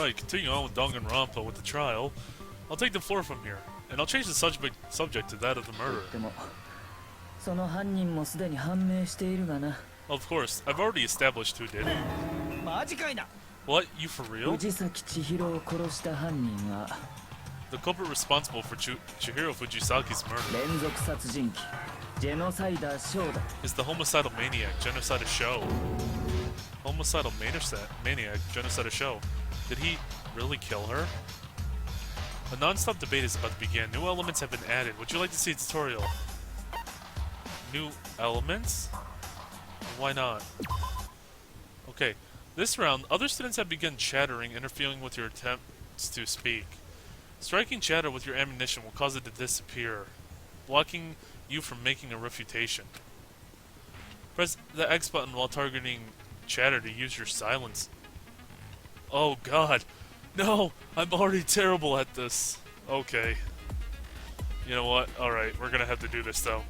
Alright, continuing on with Danganronpa with the trial. I'll take the floor from here, and I'll change the subject to that of the murder. Of course, I've already established who did it. What? You for real? The culprit responsible for Chihiro Fujisaki's murder is the homicidal maniac, Genocider Shou. Homicidal maniac, Genocider Shou. Did he really kill her? A non-stop debate is about to begin. New elements have been added. Would you like to see a tutorial? New elements? Why not? Okay. This round, other students have begun chattering, interfering with your attempts to speak. Striking chatter with your ammunition will cause it to disappear, blocking you from making a refutation. Press the X button while targeting chatter to use your silence. Oh god. No! I'm already terrible at this. Okay. You know what? Alright, we're gonna have to do this though.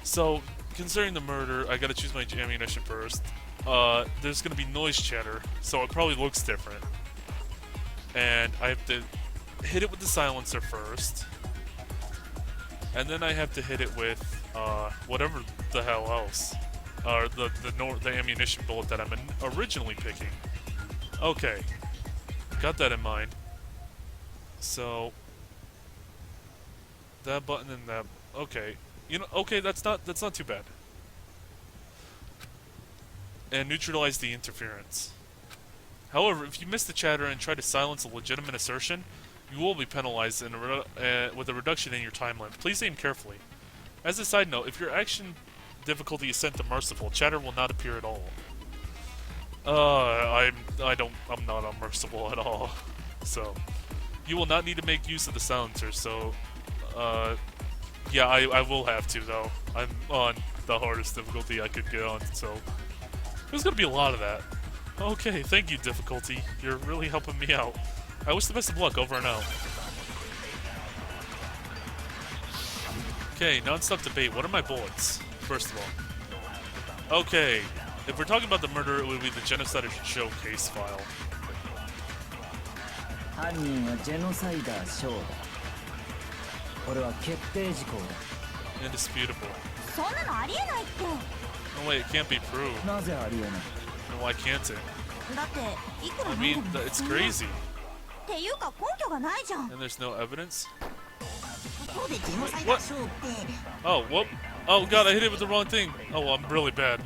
So, considering the murder, I gotta choose my ammunition first. There's gonna be noise chatter, so it probably looks different. And I have to hit it with the silencer first. And then I have to hit it with, whatever the hell else. The ammunition bullet that I'm originally picking. Okay. Got that in mind. So that button and that. Okay, you know. Okay, that's not too bad. And neutralize the interference. However, if you miss the chatter and try to silence a legitimate assertion, you will be penalized with a reduction in your time limit. Please aim carefully. As a side note, if your action difficulty is set to merciful, chatter will not appear at all. I'm not unmerciful at all. So, you will not need to make use of the silencer, so, yeah, I will have to, though. I'm on the hardest difficulty I could get on, so there's gonna be a lot of that. Okay, thank you, difficulty. You're really helping me out. I wish the best of luck, over and out. Okay, non-stop debate. What are my bullets, first of all? Okay. If we're talking about the murder, it would be the Genocider Shou case file. Indisputable. No way, it can't be proved. No, why can't it? I mean, it's crazy. And there's no evidence? What? Oh, whoop. Oh god, I hit it with the wrong thing. Oh, I'm really bad.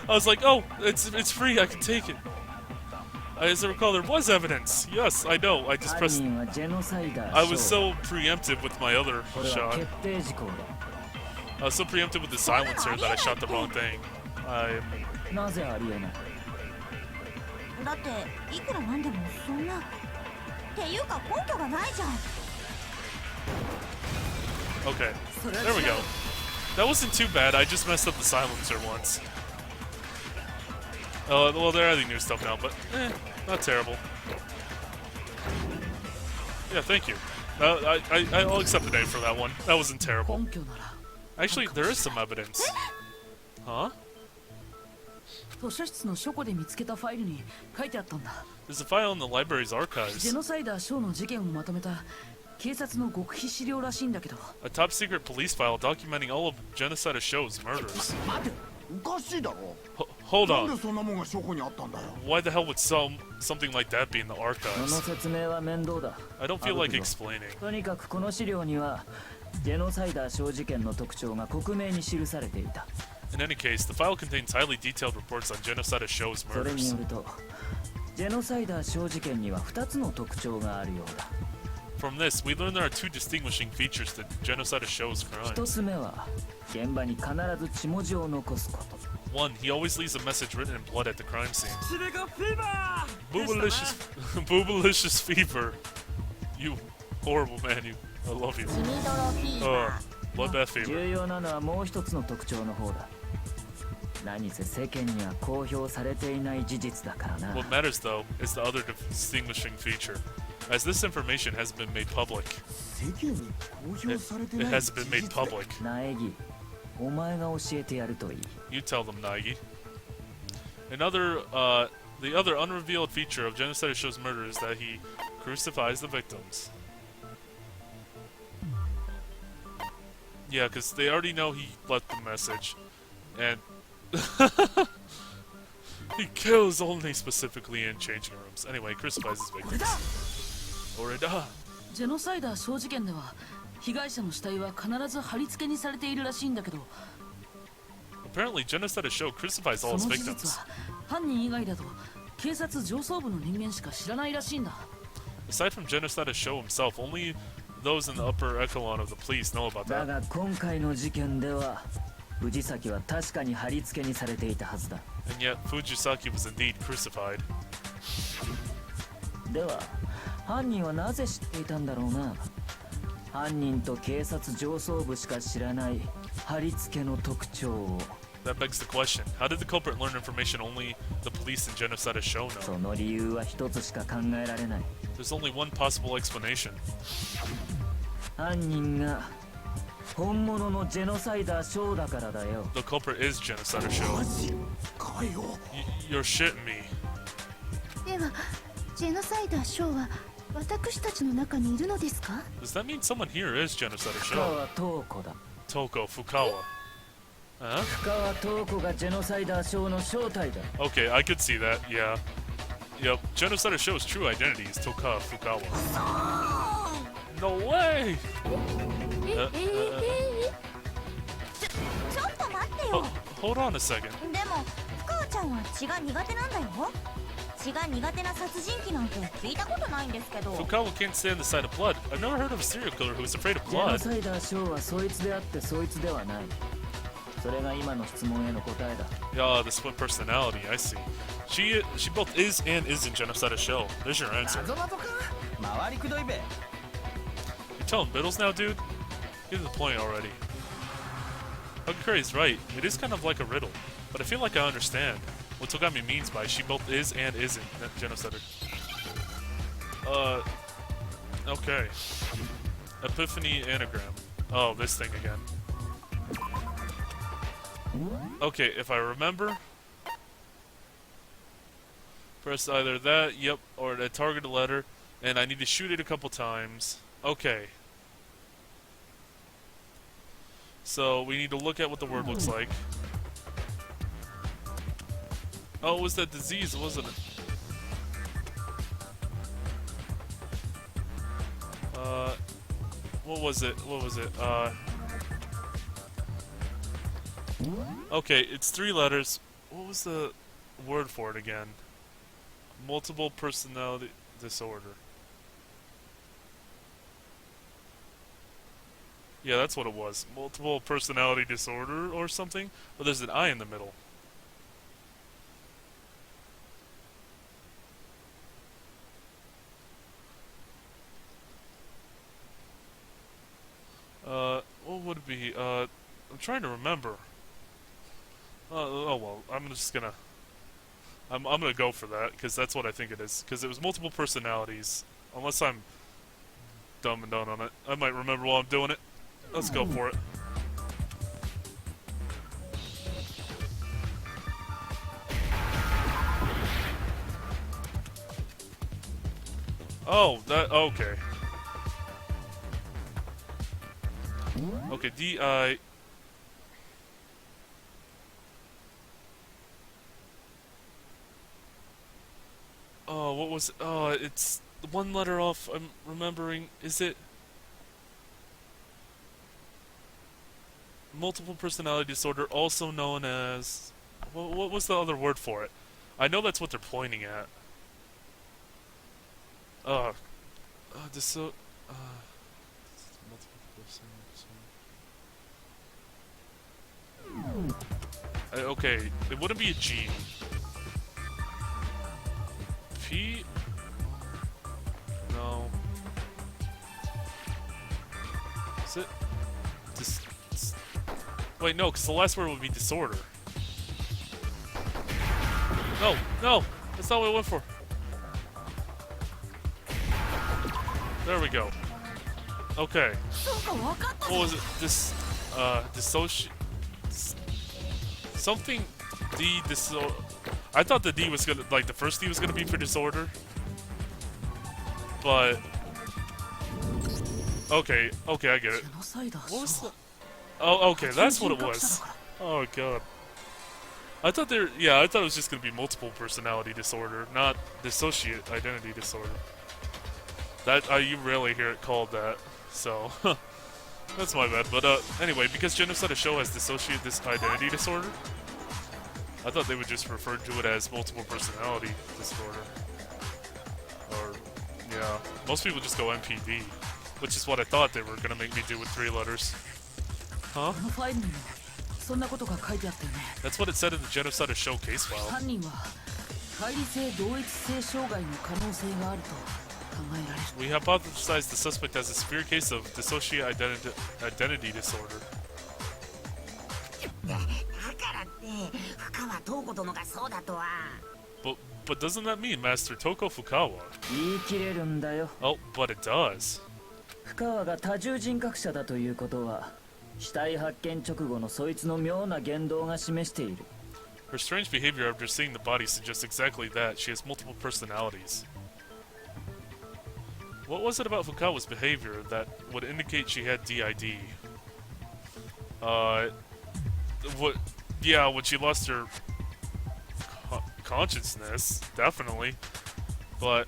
I was like, oh, it's free, I can take it. As I recall, there was evidence. Yes, I know, I just pressed... I was so preemptive with my other shot. I was so preemptive with the silencer that I shot the wrong thing. Okay, there we go. That wasn't too bad, I just messed up the silencer once. Well, they're adding new stuff now, but not terrible. Yeah, thank you. I'll accept the name for that one. That wasn't terrible. Actually, there is some evidence. Huh? There's a file in the library's archives. A top-secret police file documenting all of Genocider Shou's murders. Hold on. Why the hell would something like that be in the archives? I don't feel like explaining. In any case, the file contains highly detailed reports on Genocider Shou's murders. From this, we learn there are two distinguishing features to Genocider Shou's crimes. One, he always leaves a message written in blood at the crime scene. Boobalicious fever. You horrible man, I love you. Bloodbath fever. What matters, though, is the other distinguishing feature. As this information has been made public. It has been made public. You tell them, Naegi. Another, The other unrevealed feature of Genocider Shou's murder is that he crucifies the victims. Yeah, because they already know he left the message. And he kills only specifically in changing rooms. Anyway, crucifies his victims. Oreda. Genocider Shou 事件では被害者の死体は必ず貼り付けにされているらしいんだけど Apparently, Genocider Shou crucifies all his その事 victims. 実は犯人以外だと警察上層部の人間しか知らないらしいんだ Aside from Genocider Shou himself, only those in the upper echelon of the police know about だ that. が今回の事件では藤崎は確かに貼り付けにされていたはずだ And yet, Fujisaki was indeed crucified. では犯人はなぜ知っていたんだろうな犯人と警察上層部しか知らない貼り付けの特徴を That begs the question, how did the culprit learn information only the police and Genocider Shou そ know? の理由は一つしか考えられない There's only one possible explanation. 犯人が本物のジェノサイダーショーだからだよ The culprit is Genocider Shou. You're shitting me. ではジェノサイダーショーは私たちの中にいるのですか Does that mean someone here is Genocider 深 Shou? 川東子だ Toko Fukawa. Huh? 深川東子がジェノサイダーショーの正体だ Okay, I could see that, yeah. Yep, Genocider Shou's true identity is Toka Fukawa. No way! ちょっと待ってよ Hold on a second. でも深川ちゃんは血が苦手なんだよ血が苦手な殺人鬼なんて聞いたことないんですけど Fukawa can't stand the sight of blood. I've never heard of a serial killer who's afraid of ジェノ blood. サイダーショーはそいつであってそいつではないそれが今の質問への答えだ Yeah, the split personality, I see. She both is and isn't Genocider Shou. There's your answer. 謎か回りくどいべ You're telling Biddles now, dude? Get to the point already. Hugakuri is right. It is kind of like a riddle. But I feel like I understand what Togami means by she both is and isn't Genocider. Okay. Epiphany anagram. Oh, this thing again. Okay, if I remember, press either that, yep, or the targeted letter, and I need to shoot it a couple times. Okay. So we need to look at what the word looks like. Oh, it was that disease, wasn't it? What was it? What was it? Okay, it's 3 letters. What was the word for it again? Multiple personality disorder. Yeah, that's what it was. Multiple personality disorder or something? But there's an I in the middle. What would it be? I'm trying to remember. Oh well, I'm gonna go for that, because that's what I think it is. Because it was multiple personalities. Unless I'm dumb and done on it. I might remember while I'm doing it. Let's go for it. Oh, that, okay. Okay, D-I... Oh, what was... Oh, it's one letter off, I'm remembering. Is it... Multiple personality disorder, also known as... What was the other word for it? I know that's what they're pointing at. Multiple personality. Okay, it wouldn't be a G. P? No. Is it? Wait, no, because the last word would be disorder. No, no! That's not what I went for. There we go. Okay. What was it? Something I thought the D was gonna, like, the first D was gonna be for disorder. But... Okay, I get it. Genocider What was Shou. the... Oh, okay, that's what it was. Oh, God. I thought I thought it was just gonna be multiple personality disorder, not dissociate identity disorder. That, you rarely hear it called that, so... That's my bad, but anyway, because Genocider Shou has dissociate this identity disorder, I thought they would just refer to it as multiple personality disorder. Or, yeah, most people just go MPD, which is what I thought they were gonna make me do with 3 letters. Huh? このファイルにもそんなことが書いてあったよね。 That's what it said in the Genocider Shou case file. 犯人は解離性同一性障害の可能性があると考えられる。 We hypothesized the suspect has a severe case of dissociate identity disorder. だからって深は東子殿がそうだとは。 But doesn't that mean Master Toko Fukawa? 言い切れるんだよ。 Oh, but it does. 深川が多重人格者だということは死体発見直後のそいつの妙な言動が示している。 Her strange behavior after seeing the body suggests exactly that. She has multiple personalities. What was it about Fukawa's behavior that would indicate she had DID? Yeah, when she lost her consciousness, definitely. But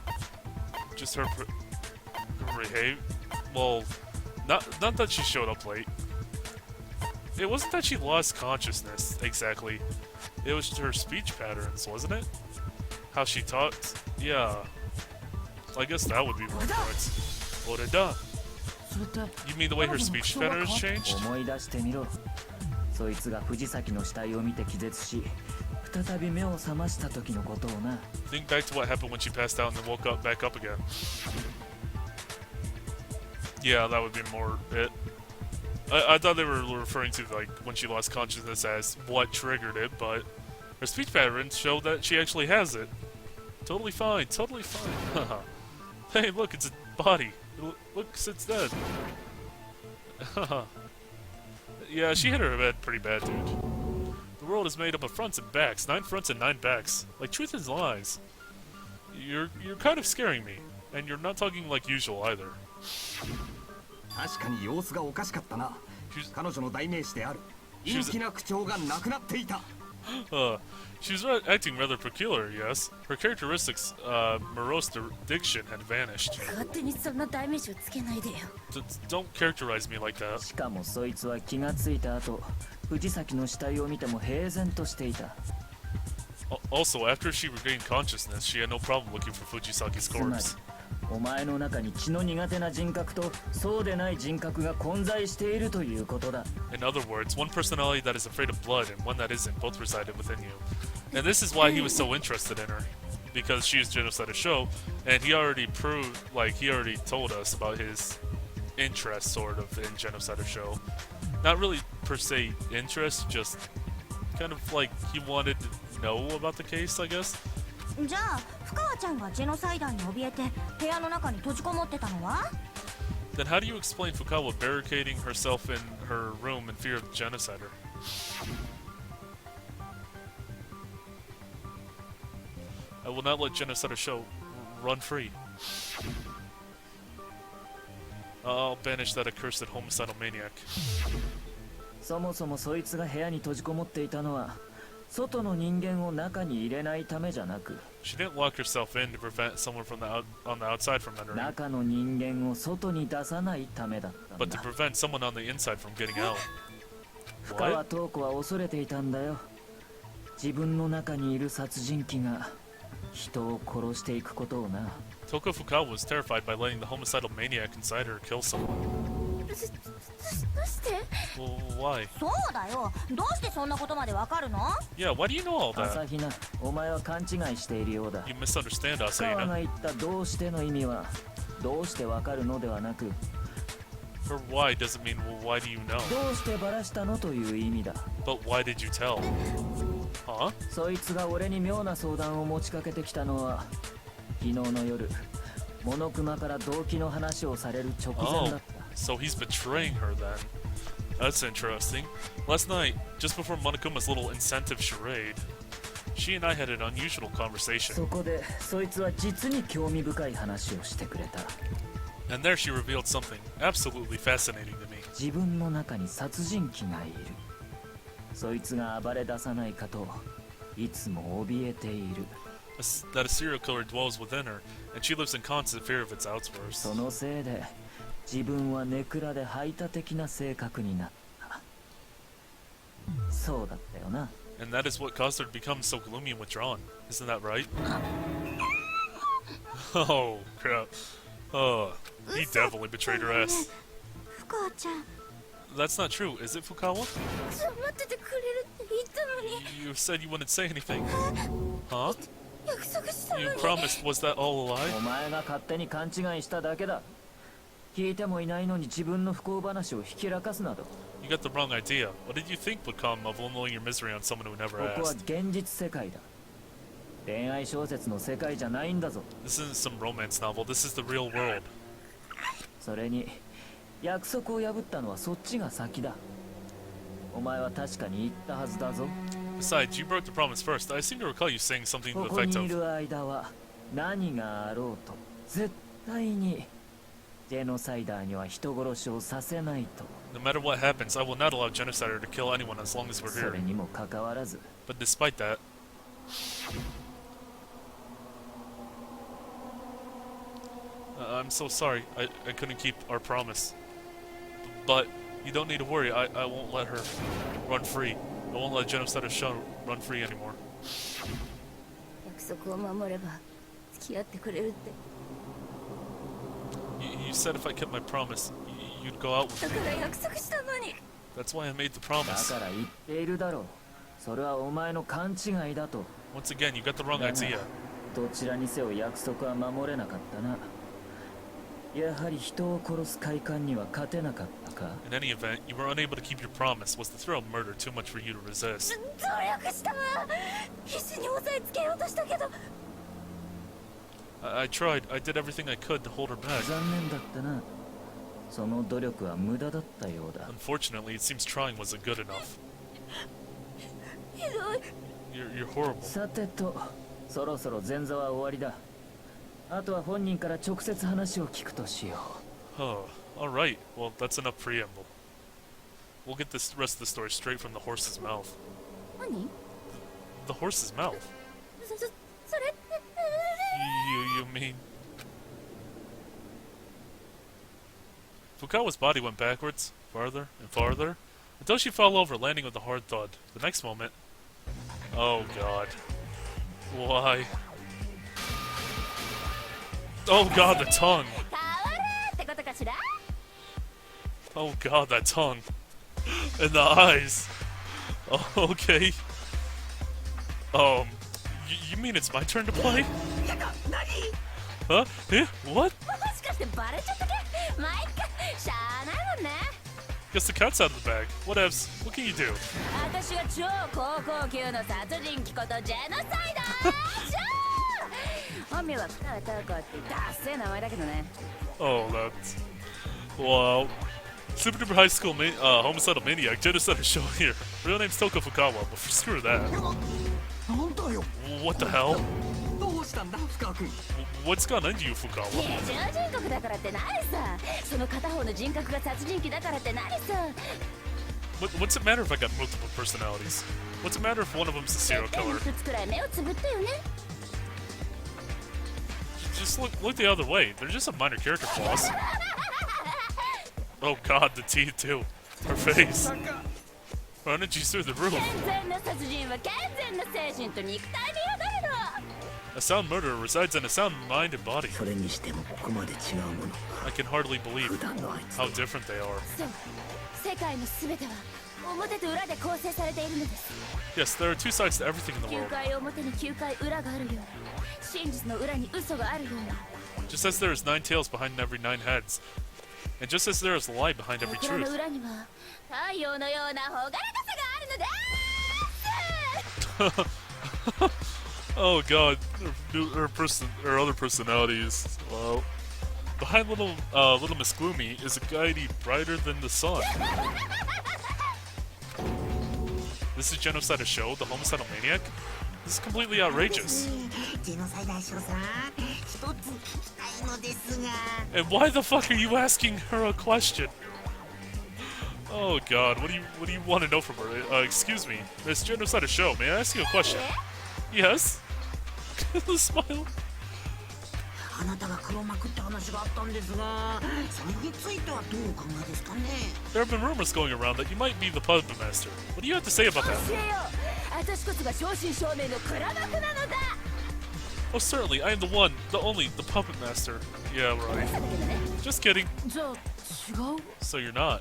just her behavior. Well, not that she showed up late. It wasn't that she lost consciousness exactly. It was her speech patterns, wasn't it? How she talked. Yeah. I guess that would be more correct. Oreda. それって You mean the way her speech patterns changed? 思い出してみろ。そいつが藤崎の死体を見て気絶し、再び目を覚ました時のことをな。 Think back to what happened when she passed out and then woke up back up again. Yeah, that would be more it. I thought they were referring to like when she lost consciousness as what triggered it, but her speech patterns show that she actually has it. Totally fine, totally fine. Hey, look, it's a body. Look, it's dead. Yeah, she hit her head pretty bad, dude. The world is made up of fronts and backs. 9 fronts and 9 backs. Like truth and lies. You're kind of scaring me, and you're not talking like usual either. 確かに様子がおかしかったな。 She's 彼女の代名詞である陰気な口調がなくなっていた。 She's acting rather peculiar, yes. Her characteristics, morose diction had vanished. 勝手にそんな代名詞をつけないでよ。 Don't characterize me like that. しかもそいつは気がついた後、藤崎の死体を見ても平然としていた。 Also, after she regained consciousness, she had no problem looking for Fujisaki's つまり corpse. お前の中に血の苦手な人格とそうでない人格が混在しているということだ。 In other words, one personality that is afraid of blood and one that isn't both resided within you. And this is why he was so interested in her. Because she is Genocider Shou, and he already proved, like, he already told us about his interest, sort of, in Genocider Shou. Not really per se interest, just kind of like he wanted to know about the case, I guess. じゃあ深川ちゃんがジェノサイダーに怯えて部屋の中に閉じこもってたのは？ Then how do you explain Fukawa barricading herself in her room in fear of the genocider? I will not let Genocider Shou run free. I'll banish that accursed homicidal maniac. そもそもそいつが部屋に閉じこもっていたのは外の人間を中に入れないためじゃなく、 She didn't lock herself in to prevent someone from on the outside from entering, 中の人間を外に出さないためだったん but to だ。 prevent someone on the inside from getting out. 深川 What? 塔子は恐れていたんだよ。自分の中にいる殺人鬼が人を殺していくことをな。 Toko Fukawa was terrified by letting the homicidal maniac inside her kill someone. どうして？ Well, why? そうだよ。どうしてそんなことまでわかるの？ Yeah, why do you know all 朝 that? 比奈、お前は勘違いしているようだ。 You misunderstand 深川 Asahina. が言ったどうしての意味はどうしてわかるのではなく、 Her why doesn't mean, well, why do you know? どうしてバラしたのという意味だ。 But why did you tell? Huh? そいつが俺に妙な相談を持ちかけてきたのは昨日の夜、モノクマから動機の話をされる直前だ Oh, った。 so he's betraying her then. That's interesting. Last night, just before Monokuma's little incentive charade, She and I had an unusual conversation. そこでそいつは実に興味深い話をしてくれた。 And there she revealed something absolutely fascinating to me. 自分の中に殺人鬼がいる。そいつが暴れ出さないかといつも怯えている。 That a serial killer dwells within her, and she lives in constant fear of its outbursts. そのせいで自分はネクラで排他的な性格になった。そうだったよな。 And that is what caused her to become so gloomy and withdrawn. Isn't that right? Oh, crap. He definitely betrayed her ass. 深川ちゃん That's not true, is it, Fukawa? 待っててくれるって言ったのに You said you wouldn't say anything. Huh? 約束したの You に promised, was that all a お lie? 前が勝手に勘違いしただけだ。聞いてもいないのに自分の不幸話をひきらかすなど。 You got the wrong idea. What did you think would come of unloading your misery on someone who never ここは asked? 現実世界だ。恋愛小説の世界じゃないんだぞ。 This isn't some romance novel, this is the real world. それに約束を破ったのはそっちが先だ。お前は確かに言ったはずだぞ。 Besides, you broke the promise first. I seem to recall you saying something to こ the こ effect にい of, る間は何があろうと絶対にジェノサイダーには人殺しをさせないと。 no matter what happens, I will not allow Genocider to kill anyone as long as we're そ here. れにもかかわらず But despite that, I'm so sorry. I couldn't keep our promise. But you don't need to worry. I won't let her run free. I won't let Genocider Shou run free anymore. 約束を守れば付き合ってくれるって You said if I kept my promise, you'd go out with だ me. から約束したのに That's why I made the だ promise. から言っているだろう。それはお前の勘違いだと。 Once again, you got the wrong だが idea. どちらにせよ約束は守れなかったな。やはり人を殺す快感には勝てなかったか。 In any event, you were unable to keep your promise. Was the thrill of murder too much for you to resist? 努力したわ必死に押さえつけようとしたけど I tried. I did everything I could to hold her back. 残念だったな。その努力は無駄だったようだ。 Unfortunately, it seems trying wasn't good enough. ひどい You're horrible. さてと、そろそろ前座は終わりだ。あとは本人から直接話を聞くとしよ Oh, alright. Well, that's enough preamble. We'll get this rest of the story straight from the horse's mouth. 何 The horse's mouth? それって You mean... Fukawa's body went backwards, farther and farther, until she fell over, landing with a hard thud. The next moment... Oh god. Why? Oh god, the tongue! 変わるってことかしら Oh god, that tongue. And the eyes. Oh, okay. You mean it's my turn to play? Huh? Eh? What? もしかしてバレちゃったかまあいっかしゃあないもんね Guess the cat's out of the bag. Whatevs. What can you do? 私は超高校級の殺人鬼ことジェノサイダーショー本名は深川東子ってダッセー名前だけどね Oh, that's... Wow. Super duper high school homicidal maniac, Genocider Shou here. Real name's Toko Fukawa, but screw that. なんだよ What the hell? どうしたんだ深川君 What's gone into you, Fukawa? 野獣人格だからって何さその片方の人格が殺人鬼だからって何さ What's it matter if I got multiple personalities? What's it matter if one of them's a serial 絶対に killer? 2つくらい目をつぶったよね Just look the other way. They're just some minor character flaws. Oh god, the teeth too. Her face. Her energy's through the roof. 健全な殺人は健全な精神と肉体に宿るの A sound murderer resides in a sound mind and body. それにしてもここまで違うもの I can hardly believe 普段のあいつ how different they are. そう世界の全ては表と裏で構成されているのです Yes, there are two sides to everything in the 9 world. 回表に9回裏があるように真実の裏に嘘があるように Just as there is 9 tails behind every 9 heads. And just as there is a lie behind every 心の truth. 裏には太陽のような朗らかさがあるのです Oh god, her other personalities. Wow. Behind little Miss Gloomy is a deity brighter than the sun. This is Genocider Shou, the homicidal maniac. This is completely outrageous. ジェノサイダーショーさん、一つ聞きたいのですが。 And why the fuck are you asking her a question? Oh god, what do you want to know from her? Excuse me, Miss Genocider Shou, may I ask you a question? Yes? The smile. あなたが黒幕って話があったんですが、それについてはどうお考えですかね。 There have been rumors going around that you might be the puppet master. What do you have to say about that? 教えよう。私こそが正真正銘の黒幕なのだ。 Oh, certainly, I am the one, the only, the puppet master. Yeah, right. Just kidding. じゃあ違う So you're not.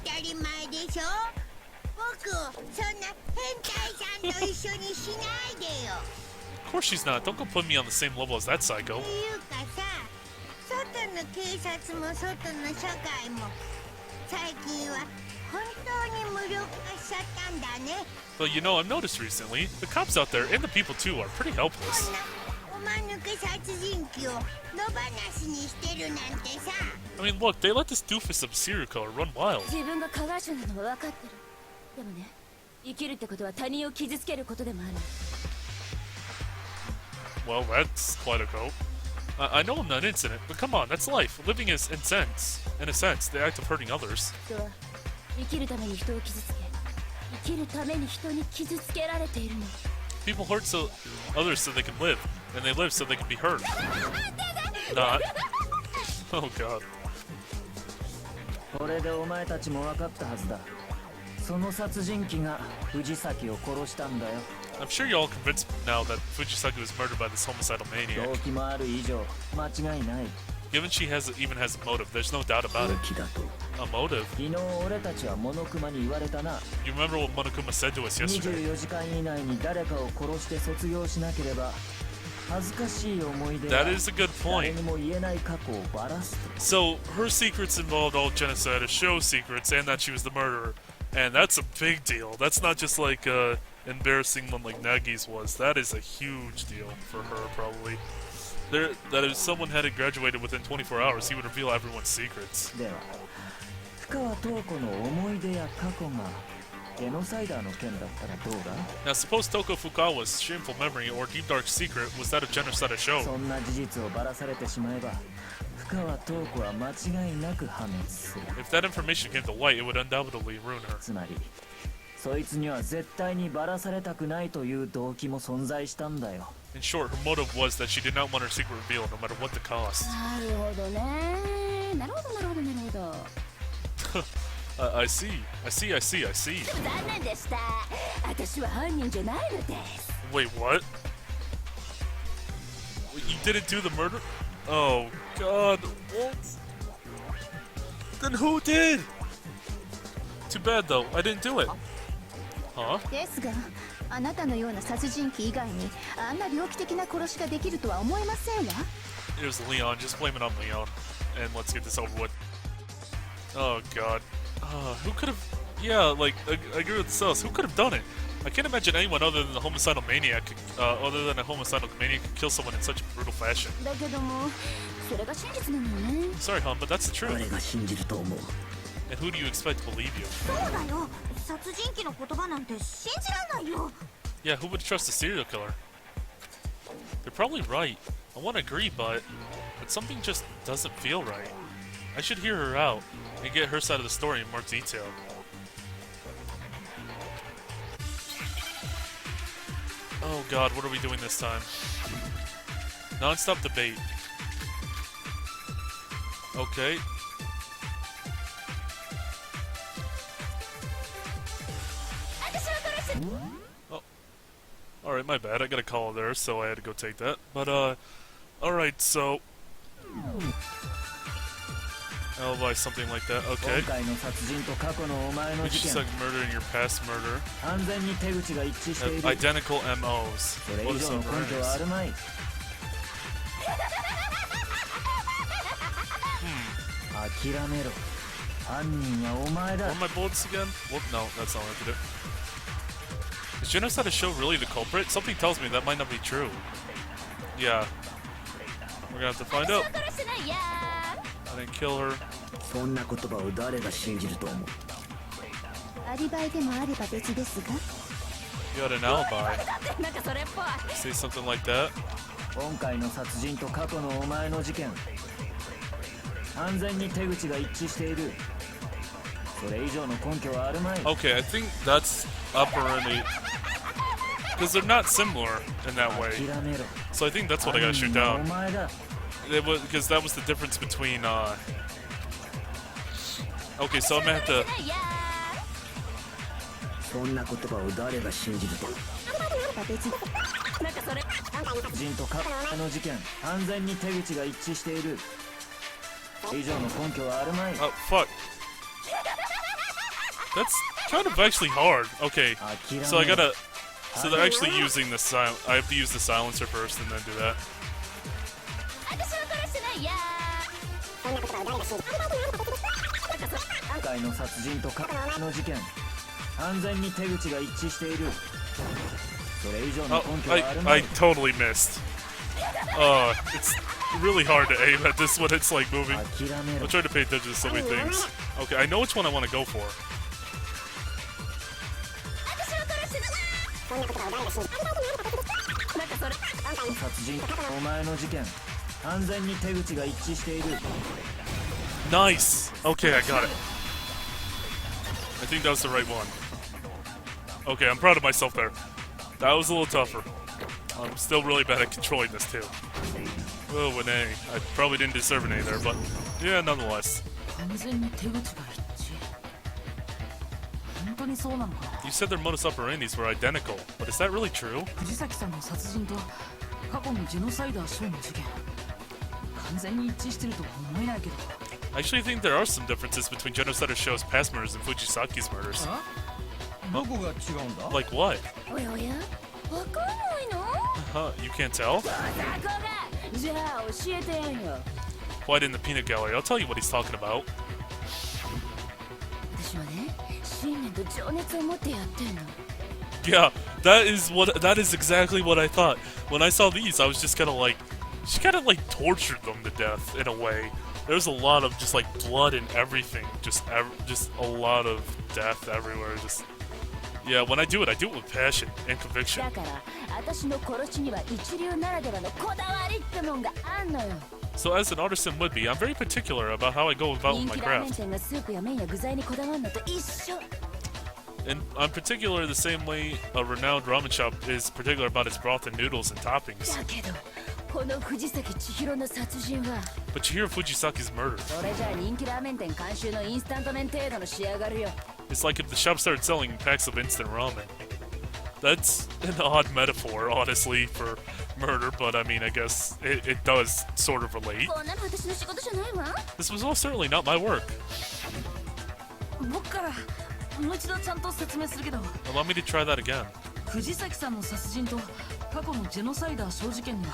当たり前でしょ。僕をそんな変態さんと一緒にしないでよ。 Of course she's not. Don't go put me on the same level as that psycho. っていうかさ、外の警察も外の社会も最近は本当に無力化しちゃったんだね。 But you know, I've noticed recently, the cops out there, and the people too, are pretty こ helpless. んなおまぬけ殺人鬼を野放しにしてるなんてさ。 I mean, look, they let this doofus of a serial killer run wild. 自分が加害者なのは分かってる。でもね、生きるってことは他人を傷つけることでもある。 Well, that's quite a cope. I know I'm not innocent, but come on, that's life. Living is in a sense, the act of hurting others. 人は生きるために人を傷つけ、生きるために人に傷つけられているの。 People hurt others so they can live, and they live so they can be hurt. Not. Oh god. これでお前たちも分かったはずだ。その殺人鬼が藤崎を殺したんだよ。 I'm sure you're all convinced now that Fujisaku was murdered by this homicidal 動 maniac. 機もある以上間違いない。 Given she even has a motive, there's no doubt about it. 気だと A motive? 昨日俺たちはモノクマに言われたな。 You remember what Monokuma said to us yesterday? 24時間以内に誰かを殺して卒業しなければ恥ずかしい思い出 That is a good 誰 point. にも言えない過去をばらすと。 So, her secrets involved all Genocider Shou secrets, and that she was the murderer. And that's a big deal. That's not just like a embarrassing one like Nagi's was. That is a huge deal for her, probably. That if someone hadn't graduated within 24 hours, he would reveal everyone's secrets. では深川塔子の思い出や過去がゲノサイダーの件だったらどうだ。 Now, suppose Toko Fukawa's shameful memory or deep dark secret was that of Genocider Shou. そんな事実をばらされてしまえば深川塔子は間違いなく破滅する。 If that information came to light, it would undoubtedly ruin her. つまりそいつには絶対にばらされたくないという動機も存在したんだよ。 In short, her motive was that she did not want her secret revealed, no matter what the cost. なるほどね。なるほどなるほどなるほど。 I see. 残念でした。私は犯人じゃないのです。 Wait, what? You didn't do the murder? Oh, God. What? Then who did? Too bad, though. I didn't do it. Huh? ですが、あなたのような殺人鬼以外にあんな猟奇的な殺しができるとは思えませんわ。 It was Leon. Just blame it on Leon. And let's get this over with. Oh, God. Who could have... Yeah, like, I agree with Sus. Who could have done it? I can't imagine anyone other than the homicidal maniac, other than a homicidal maniac could kill someone in such a brutal fashion. だけども、それが真実なのよね。 Sorry, hon, but that's the truth. 誰が信じると思う。 And who do you expect to believe you? そうだよ。殺人鬼の言葉なんて信じらんないよ。 Yeah, who would trust a serial killer? They're probably right. I want to agree, but something just doesn't feel right. I should hear her out and get her side of the story in more detail. Oh god, what are we doing this time? Non-stop debate. Okay. Oh. Alright, my bad. I got a call there, so I had to go take that. But, alright, so... Alibi, something like that. Okay. 今回の殺人と過去のお前の Which 事 is 件 like murder in your past murder. 完全に手口が一致してい Have る。 identical MOs. それ What 以 is 上の so 根拠はあ murders? るまい。諦めろ。犯人はお前だ。 What are my bullets again? Well, no, that's not what I did. Is Genocider Shou really the culprit? Something tells me that might not be true. Yeah. We're gonna have to find out. 殺してないや I didn't kill her. そんな言葉を誰が信じると思う。アリバイでもあれば別ですが。You had an alibi. なんかそれっぽい Say something like that. 今回の殺人と過去のお前の事件完全に手口が一致しているそれ以上の根拠はあるまい Okay, I think that's apparently because they're not similar in that way. 諦めろ So I think that's what I gotta shoot お down. 前だ It was because that was the difference between. Okay, so I'm gonna have to. いやそんな言葉を誰が信じるとーなんかそれ殺人と過去の事件完全に手口が一致しているそれ以上の根拠はあるまい Oh fuck. That's kind of actually hard. Okay, so I gotta. So they're actually using the I have to use the silencer first and then do that. 私は殺してないや今回の殺人と過去の事件完全に手口が一致しているそれ以上の Oh, 根拠はあるま I い totally missed. It's really hard to aim at this when it's like moving. 諦めろ I'm trying to pay attention to so many things. Okay, I know which one I want to go for. 私は殺してないなんかそれ殺人お前の事件完全に手口が一致している Nice. Okay, I got it. I think that was the right one. Okay, I'm proud of myself there. That was a little tougher. I'm still really bad at controlling this too. Oh, an A. I probably didn't deserve an A there, but yeah, nonetheless. 完全に手口が一致本当にそうなのかな You said their modus operandis were identical, but is that really true? 藤崎さんの殺人と過去のジェノサイダーショーの事件完全に一致してるとは思えないけど I actually think there are some differences between Genocider Shou's past murders and Fujisaki's murders. どこが違うんだ Like what? おやおやわかんないの Huh? You can't tell? そこがじゃあ教えてやんよ Quiet in the peanut gallery. I'll tell you what he's talking about. 私はね信念と情熱を持ってやってんの Yeah, that is exactly what I thought. When I saw these, I was just kind of like, she kind of like tortured them to death in a way. There's a lot of just like blood and everything, just a lot of death everywhere. Just yeah, when I do it with passion and conviction. だから私の殺しには一流ならではのこだわりってもんがあんのよ So as an artisan would be, I'm very particular about how I go about 人 with my 気ラーメン craft. 店がスープや麺や具材にこだわるのと一緒 And I'm particular the same way a renowned ramen shop is particular about its broth and noodles and toppings. だけどこの藤崎千尋の殺人は But you hear Fujisaki's murder. それじゃあ人気ラーメン店監修のインスタント麺程度の仕上がるよ It's like if the shop started selling packs of instant ramen. That's an odd metaphor, honestly, for murder, but I mean, I guess it does sort of relate. こんなの私の仕事じゃないわ This was all certainly not my work. 僕からもう一度ちゃんと説明するけど Allow me to try that again. 藤崎さんの殺人と過去のジェノサイダーショー事件には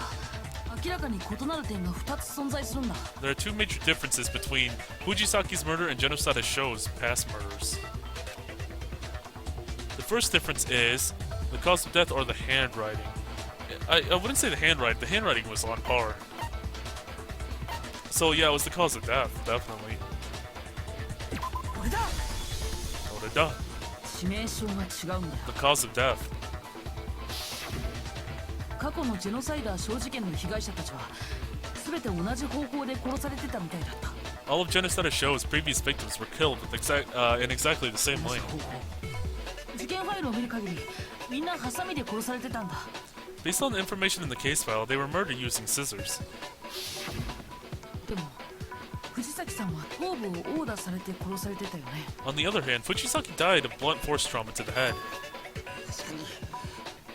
明らかに異なる点が2つ存在するんだ There are two major differences between Fujisaki's murder and Genocider Shou's past murders. The first difference is the cause of death or the handwriting. I wouldn't say the handwriting. The handwriting was on par. So yeah, it was the cause of death, definitely. これだ Oreda. 致命傷が違うんだよ The cause of death. 過去のジェノサイダーショー事件の被害者たちは全て同じ方法で殺されてたみたいだった All of Genocider Shou's previous victims were killed with in exactly the same 同じ way. 方法事件ファイルを見る限りみんなハサミで殺されてたんだ Based on the information in the case file, they were murdered using scissors. でも藤崎さんは頭部を殴打されて殺されてたよね On the other hand, Fujisaki died of blunt force trauma to the head. 確かに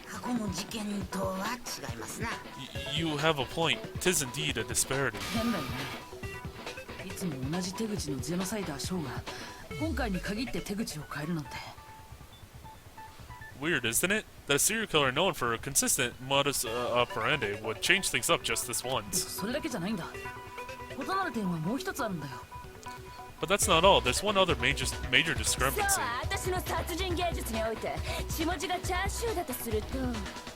過去の事件とは違いますな You have a point. Tis indeed a disparity. 変だよねいつも同じ手口のジェノサイダーショーが今回に限って手口を変えるなんて Weird, isn't it? That a serial killer known for a consistent modus operandi would change things up just this once. それだけじゃないんだ異なる点はもう一つあるんだよ But that's not all. There's one other major さ discrepancy. あ私の殺人芸術において血文字がチャーシューだとすると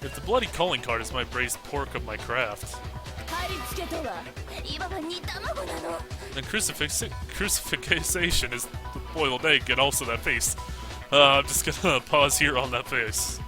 If the bloody calling card is my braised pork of my craft, 貼り付けとはいわば煮卵なの then crucifixion is the boiled egg and also that face. I'm just gonna pause here on that face.